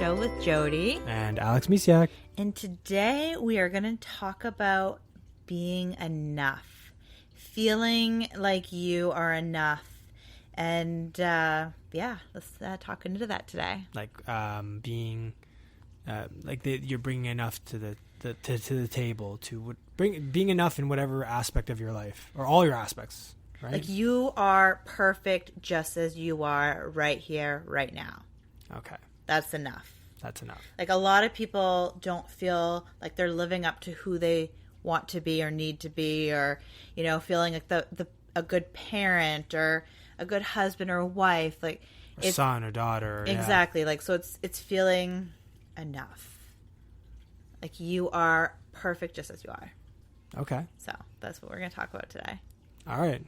Show with Jody and Alex Misiak. And today we are going to talk about being enough, feeling like you are enough. And let's talk into that today. Like being you're bringing enough to the table being enough in whatever aspect of your life or all your aspects, right? Like you are perfect just as you are right here, right now. Okay. That's enough. That's enough. Like a lot of people don't feel like they're living up to who they want to be or need to be, or, you know, feeling like a good parent or a good husband or wife, like a son or daughter. Exactly. Yeah. Like, so it's feeling enough. Like you are perfect just as you are. Okay. So that's what we're going to talk about today. All right.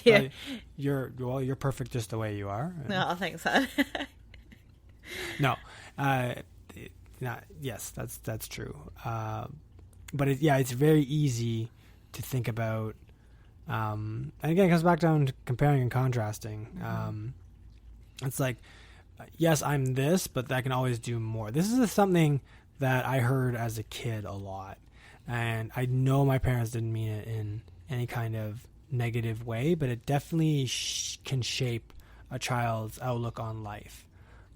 Yeah. You're perfect just the way you are. No, thanks. So. No. Yes, that's true. But it's very easy to think about. And again, it comes back down to comparing and contrasting. It's like, yes, I'm this, but I can always do more. This is something that I heard as a kid a lot. And I know my parents didn't mean it in any kind of negative way, but it definitely can shape a child's outlook on life.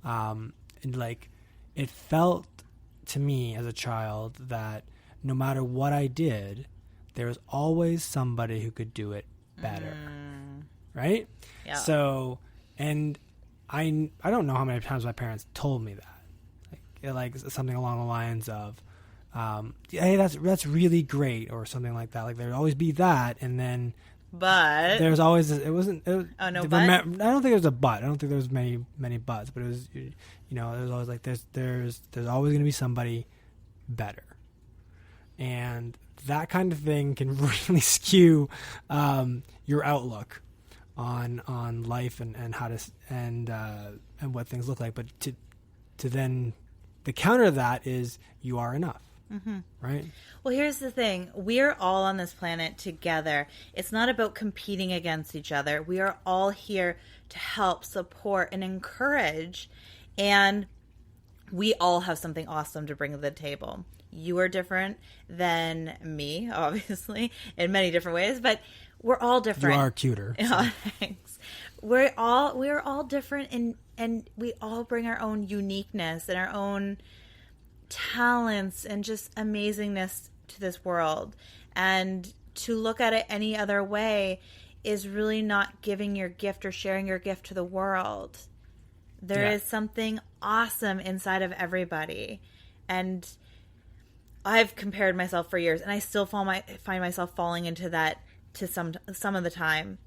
And like, it felt to me as a child that no matter what I did, there was always somebody who could do it better. Right? Yeah. So, and I don't know how many times my parents told me that. Like something along the lines of, hey, that's really great, or something like that. Like there'd always be that, and then but there's always I don't think there was a but. I don't think there was many buts, but it was, you know, there's always like there's always going to be somebody better, and that kind of thing can really skew your outlook on life and how to and what things look like. But to then the counter to that is you are enough. Mm-hmm. Right? Well, here's the thing. We're all on this planet together. It's not about competing against each other. We are all here to help, support, and encourage. And we all have something awesome to bring to the table. You are different than me, obviously, in many different ways, but we're all different. You are cuter. So. Oh, thanks. We're all different, and we all bring our own uniqueness and our own talents and just amazingness to this world. And to look at it any other way is really not giving your gift or sharing your gift to the world. There is something awesome inside of everybody. And I've compared myself for years, and I still find myself falling into that to some of the time.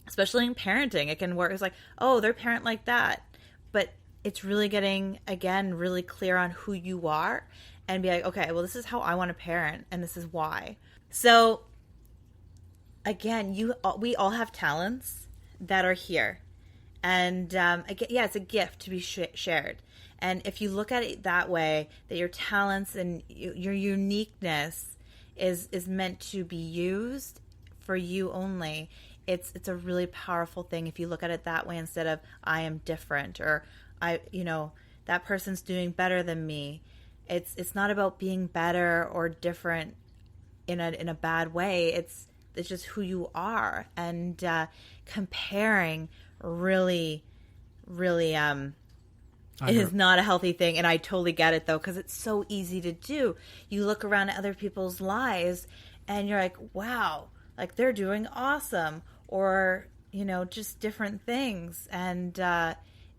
Especially in parenting, it can work. It's like, oh, they're parent like that. But it's really getting, again, really clear on who you are and be like, okay, well, this is how I want to parent, and this is why. So, again, we all have talents that are here. And, it's a gift to be shared. And if you look at it that way, that your talents and your uniqueness is meant to be used for you only, it's a really powerful thing if you look at it that way instead of I am different, or that person's doing better than me. It's not about being better or different in a bad way. It's just who you are, and comparing really it is not a healthy thing. And I totally get it though, because it's so easy to do. You look around at other people's lives and you're like, wow, like they're doing awesome, or just different things. And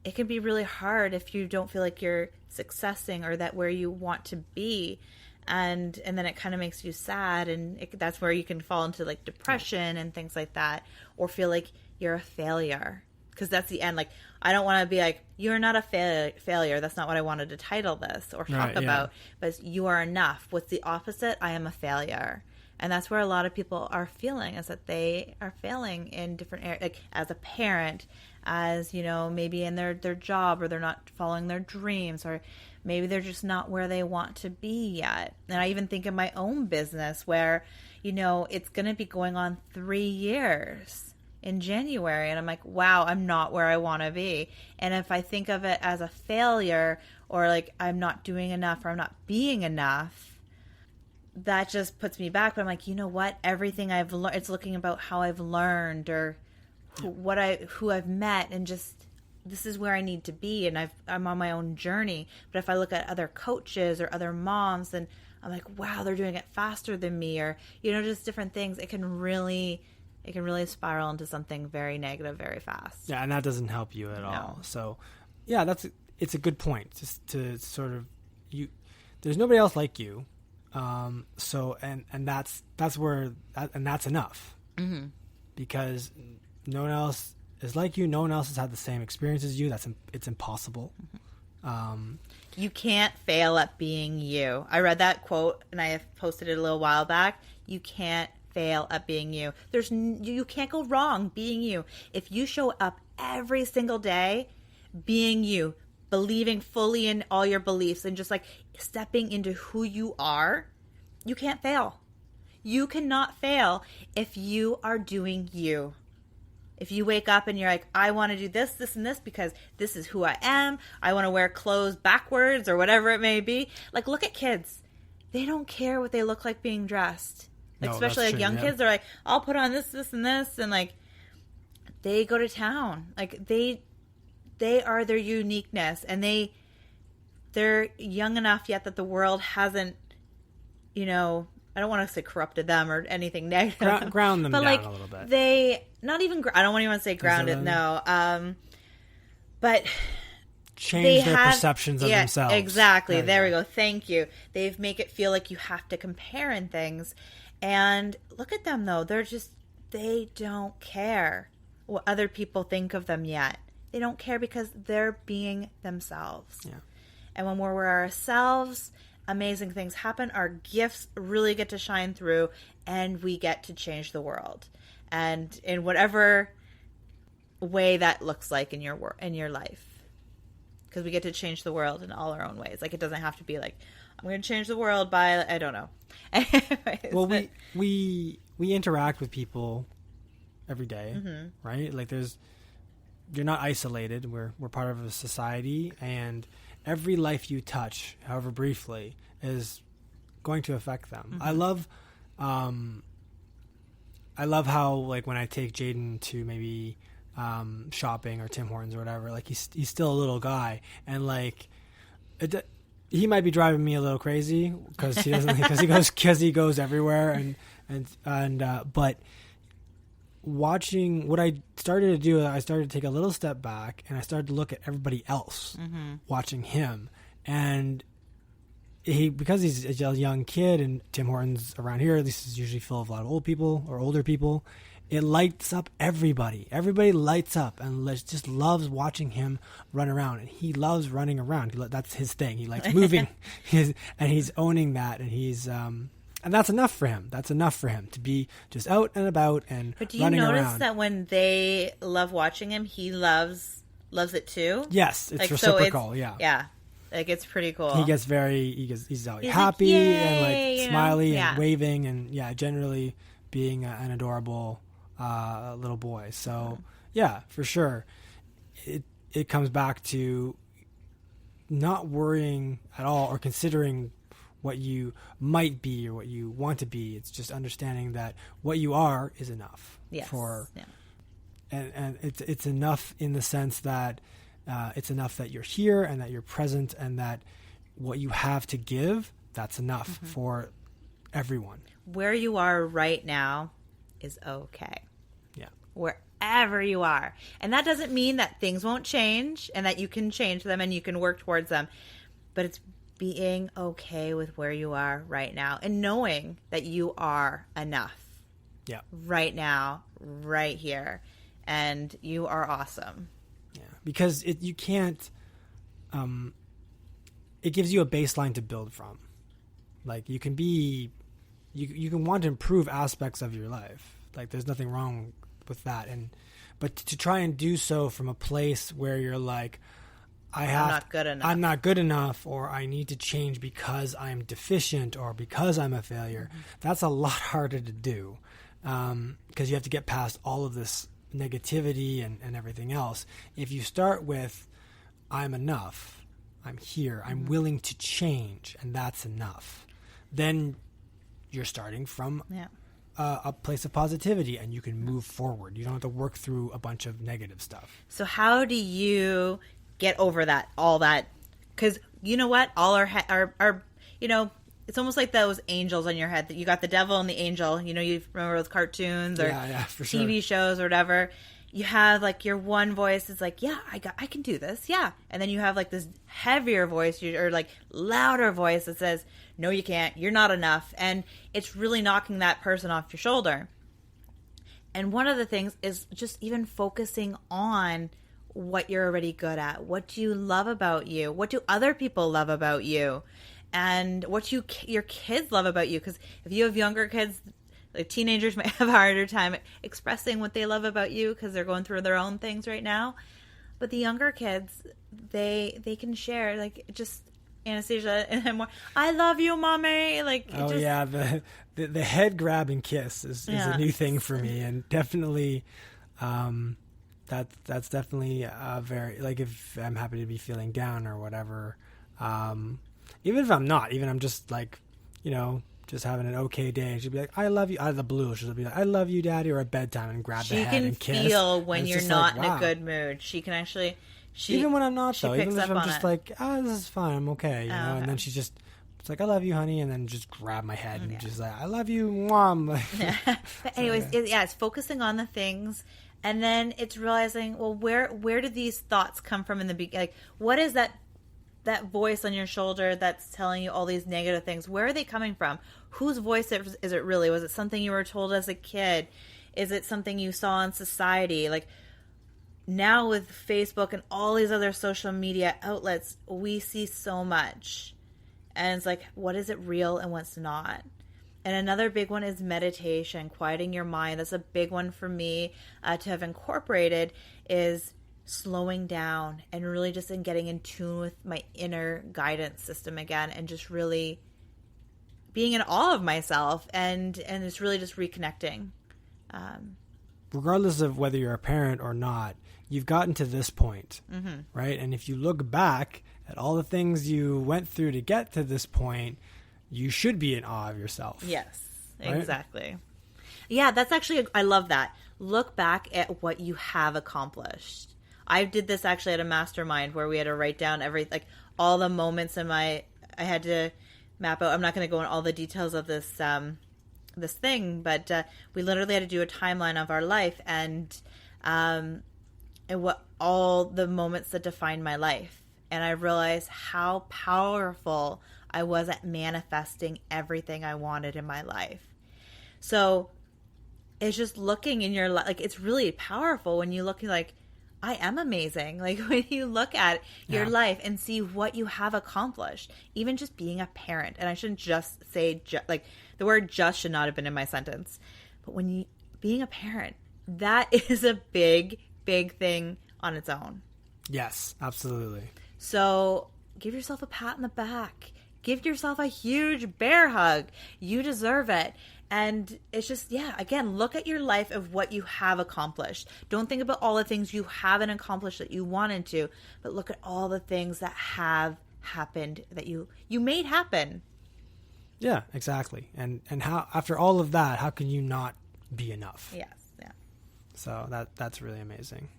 it can be really hard if you don't feel like you're successing or that where you want to be. And then it kind of makes you sad, and that's where you can fall into like depression and things like that, or feel like you're a failure, because that's the end. Like, I don't want to be like, you're not a failure. That's not what I wanted to title this or talk about. But you are enough. What's the opposite? I am a failure. And that's where a lot of people are feeling, is that they are failing in different areas, like as a parent, as, maybe in their job, or they're not following their dreams, or maybe they're just not where they want to be yet. And I even think of my own business where, it's going to be going on 3 years in January. And I'm like, wow, I'm not where I want to be. And if I think of it as a failure or like I'm not doing enough or I'm not being enough, that just puts me back. But I'm like, you know what? Everything I've learned, it's looking about how I've learned or who I've met, and just this is where I need to be, and I'm on my own journey. But if I look at other coaches or other moms, then I'm like, wow, they're doing it faster than me, or just different things. It can really spiral into something very negative very fast. Yeah, and that doesn't help you at all. So, yeah, it's a good point. Just to sort of there's nobody else like you. So and that's where and that's enough. Mm-hmm. Because no one else is like you. No one else has had the same experience as you. It's impossible. You can't fail at being you. I read that quote and I have posted it a little while back. You can't fail at being you. You can't go wrong being you. If you show up every single day being you, believing fully in all your beliefs and just like stepping into who you are, you can't fail. You cannot fail if you are doing you. If you wake up and you're like, I want to do this, this, and this because this is who I am. I want to wear clothes backwards or whatever it may be. Like, look at kids. They don't care what they look like being dressed. Like, no, especially like young kids, they're like, I'll put on this, this, and this. And like, they go to town. Like, they are their uniqueness. And they're young enough yet that the world hasn't, I don't want to say corrupted them or anything negative. Ground them but down like, a little bit. I don't even want to say grounded, no. But change their perceptions of themselves. Exactly. There we go. Thank you. They make it feel like you have to compare and things. And look at them, though. They don't care what other people think of them yet. They don't care because they're being themselves. Yeah. And when we're ourselves, amazing things happen. Our gifts really get to shine through, and we get to change the world. And in whatever way that looks like in your life, because we get to change the world in all our own ways. Like, it doesn't have to be like, I'm going to change the world by, I don't know. Anyways, well, we interact with people every day, mm-hmm. right? Like, you're not isolated. We're part of a society, and every life you touch, however briefly, is going to affect them. Mm-hmm. I love how, like, when I take Jaden to maybe shopping or Tim Hortons or whatever, like, he's still a little guy, and like he might be driving me a little crazy because he goes everywhere, but watching what I started to do, I started to take a little step back and I started to look at everybody else mm-hmm. watching him, and because he's a young kid, and Tim Hortons around here, this is usually full of a lot of old people or older people. It lights up everybody. Everybody lights up and just loves watching him run around. And he loves running around. That's his thing. He likes moving, and he's owning that. And and that's enough for him. That's enough for him to be just out and about and running around. But do you notice that when they love watching him, he loves it too? Yes, it's like, reciprocal. So yeah. Like, it's pretty cool. He gets he's always happy like, and like smiley and waving and generally being an adorable little boy. So yeah, for sure. It comes back to not worrying at all or considering what you might be or what you want to be. It's just understanding that what you are is enough. Yes. And it's enough in the sense that it's enough that you're here and that you're present and that what you have to give, that's enough mm-hmm. for everyone. Where you are right now is okay. Yeah. Wherever you are. And that doesn't mean that things won't change and that you can change them and you can work towards them. But it's being okay with where you are right now and knowing that you are enough. Yeah. Right now, right here. And you are awesome. Yeah, because you can't. It gives you a baseline to build from. Like, you can you can want to improve aspects of your life. Like, there's nothing wrong with that, but to try and do so from a place where you're like, I'm not good enough, or I need to change because I'm deficient or because I'm a failure. Mm-hmm. That's a lot harder to do, because you have to get past all of this negativity and everything else. If you start with I'm enough, I'm here, I'm willing to change, and that's enough, then you're starting from a place of positivity, and you can move forward. You don't have to work through a bunch of negative stuff. So how do you get over all that? Because you know what? All our it's almost like those angels on your head, that you got the devil and the angel. You remember those cartoons or for sure. TV shows or whatever. You have like your one voice is like, yeah, I can do this. Yeah. And then you have like this heavier voice or like louder voice that says, no, you can't. You're not enough. And it's really knocking that person off your shoulder. And one of the things is just even focusing on what you're already good at. What do you love about you? What do other people love about you? And what your kids love about you. Because if you have younger kids, like teenagers might have a harder time expressing what they love about you because they're going through their own things right now. But the younger kids, they can share, like, just Anastasia and I'm more, I love you, mommy. Like, the head grab and kiss is a new thing for me, and definitely, that's definitely very, like, if I'm happy to be feeling down or whatever, even if I'm not, even I'm just like, just having an okay day, she'll be like, I love you, out of the blue. She'll be like, I love you, daddy, or at bedtime, and grab the head and kiss. She can feel when you're not in a good mood. She can actually, even when I'm not, though, even if I'm just like, this is fine, I'm okay, okay. And then it's like, I love you, honey, and then just grab my head and just like, I love you, mom. But anyways, it's focusing on the things, and then it's realizing, well, where did these thoughts come from in the beginning? Like, what is that voice on your shoulder that's telling you all these negative things? Where are they coming from? Whose voice is it really? Was it something you were told as a kid? Is it something you saw in society? Like, now with Facebook and all these other social media outlets, we see so much. And it's like, what is it real and what's not? And another big one is meditation, quieting your mind. That's a big one for me to have incorporated, is slowing down and really just getting in tune with my inner guidance system again, and just really being in awe of myself, and it's really just reconnecting. Regardless of whether you're a parent or not, you've gotten to this point, right? And if you look back at all the things you went through to get to this point, you should be in awe of yourself. Yes, right? Exactly. Yeah, that's actually, I love that. Look back at what you have accomplished. I did this actually at a mastermind where we had to write down all the moments I had to map out. I'm not going to go into all the details of this this thing, but we literally had to do a timeline of our life and what all the moments that defined my life. And I realized how powerful I was at manifesting everything I wanted in my life. So it's just looking in your life, like, it's really powerful when you look like, I am amazing. Like, when you look at your life and see what you have accomplished, even just being a parent. And I shouldn't just say, the word just should not have been in my sentence. But being a parent, that is a big, big thing on its own. Yes, absolutely. So give yourself a pat on the back. Give yourself a huge bear hug. You deserve it. And it's just, again, look at your life of what you have accomplished. Don't think about all the things you haven't accomplished that you wanted to, but look at all the things that have happened that you made happen. Yeah, exactly. And how, after all of that, how can you not be enough? Yes, yeah. So that's really amazing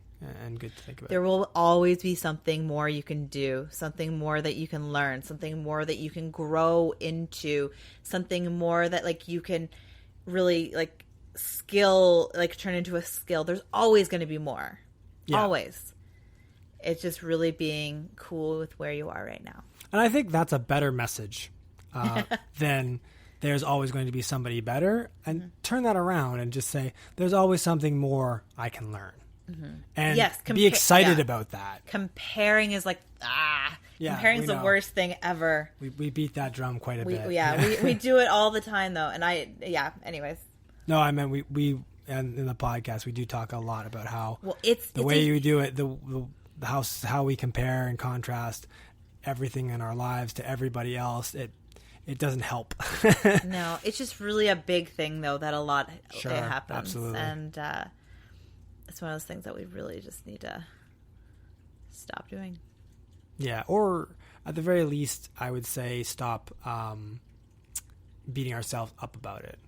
and good to think about. There will always be something more you can do, something more that you can learn, something more that you can grow into, something more that you can really turn into a skill. There's always going to be more. Yeah. Always. It's just really being cool with where you are right now. And I think that's a better message than there's always going to be somebody better, and turn that around and just say, there's always something more I can learn. And be excited about that. Comparing is comparing is the worst thing ever. We beat that drum quite a bit. We do it all the time though. And anyways. No, I meant we and in the podcast we do talk a lot about how it's the way you do it, the how we compare and contrast everything in our lives to everybody else. It doesn't help. No, it's just really a big thing though that a lot happens. Absolutely. And it's one of those things that we really just need to stop doing. Yeah, or at the very least, I would say stop beating ourselves up about it.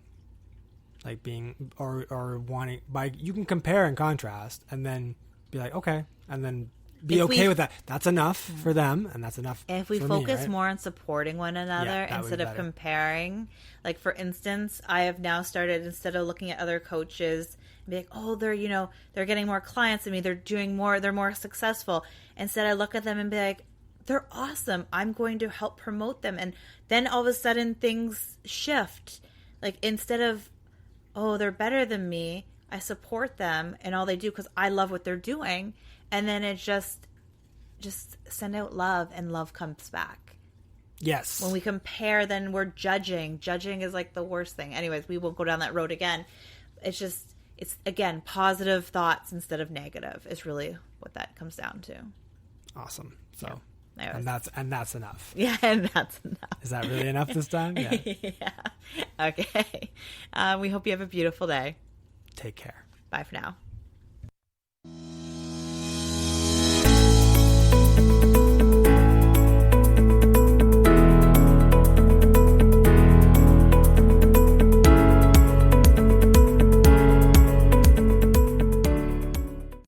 Like being or wanting by you can compare and contrast and then be like, okay, and then be okay with that. That's enough for them, and that's enough. If we for focus me, right? more on supporting one another instead of comparing, like for instance, I have now started, instead of looking at other coaches and be like, oh, they're getting more clients than me, they're doing more, they're more successful. Instead, I look at them and be like, they're awesome. I'm going to help promote them, and then all of a sudden things shift. Like instead of, oh, they're better than me, I support them and all they do because I love what they're doing. And then it just send out love, and love comes back. Yes. When we compare, then we're judging. Judging is like the worst thing. Anyways, we won't go down that road again. It's again, positive thoughts instead of negative is really what that comes down to. Awesome. So, yeah. and that's enough. Yeah, and that's enough. Is that really enough this time? Yeah. Yeah. Okay. We hope you have a beautiful day. Take care. Bye for now.